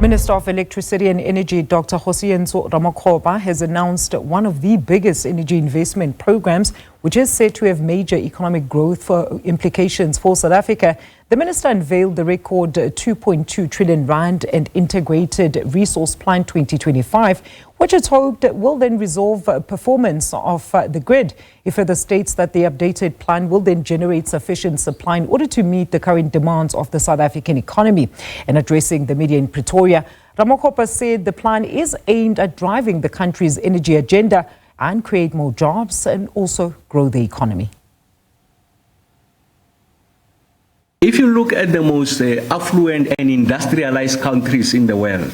Minister of Electricity and Energy, Dr. Kgosientsho Ramokgopa, has announced one of the biggest energy investment programs, which is said to have major economic growth implications for South Africa. The minister unveiled the record 2.2 trillion rand and Integrated Resource Plan 2025, which it's hoped will then resolve performance of the grid. He further states that the updated plan will then generate sufficient supply in order to meet the current demands of the South African economy. And addressing the media in Pretoria, Ramokgopa said the plan is aimed at driving the country's energy agenda and create more jobs and also grow the economy. If you look at the most affluent and industrialized countries in the world,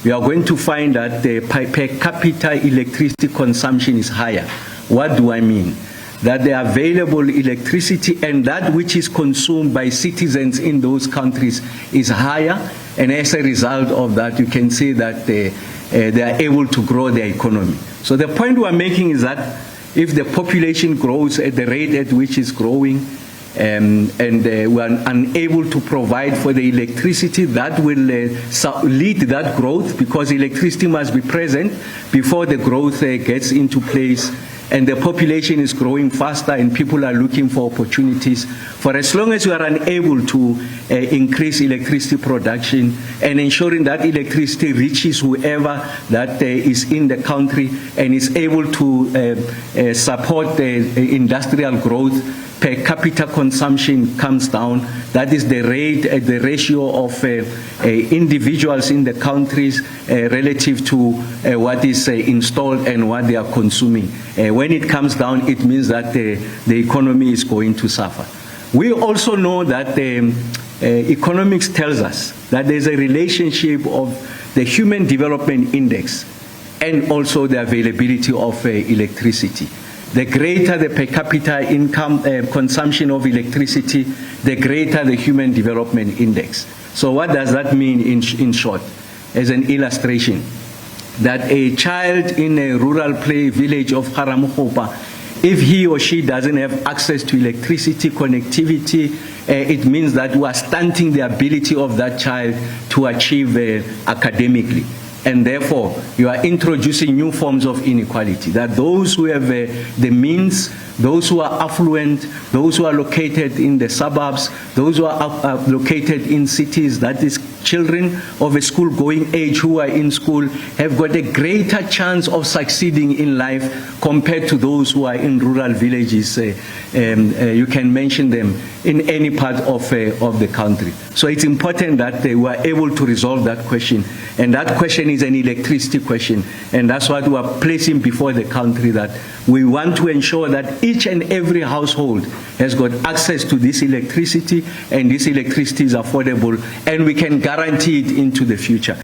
we are going to find that the per capita electricity consumption is higher. What do I mean? That the available electricity and that which is consumed by citizens in those countries is higher, and as a result of that, you can see that they are able to grow their economy. So the point we are making is that if the population grows at the rate at which it's growing, and we are unable to provide for the electricity, that will lead that growth, because electricity must be present before the growth gets into place, and the population is growing faster and people are looking for opportunities. For as long as we are unable to increase electricity production and ensuring that electricity reaches whoever that is in the country and is able to support the industrial growth, per capita consumption comes down. That is the rate, the ratio of individuals in the countries relative to what is installed and what they are consuming. When it comes down, it means that the economy is going to suffer. We also know that economics tells us that there's a relationship of the Human Development Index and also the availability of electricity. The greater the per capita income consumption of electricity, the greater the Human Development Index. So what does that mean in short? As an illustration, that a child in a rural village of Ramokgopa, if he or she doesn't have access to electricity, connectivity, it means that we are stunting the ability of that child to achieve academically. And therefore, you are introducing new forms of inequality, that those who have the means, those who are affluent, those who are located in the suburbs, those who are located in cities, that is children of a school-going age who are in school, have got a greater chance of succeeding in life compared to those who are in rural villages. You can mention them in any part of the country. So it's important that we are able to resolve that question. And that question is an electricity question. And that's what we are placing before the country, that we want to ensure that each and every household has got access to this electricity, and this electricity is affordable, and we can guarantee it into the future.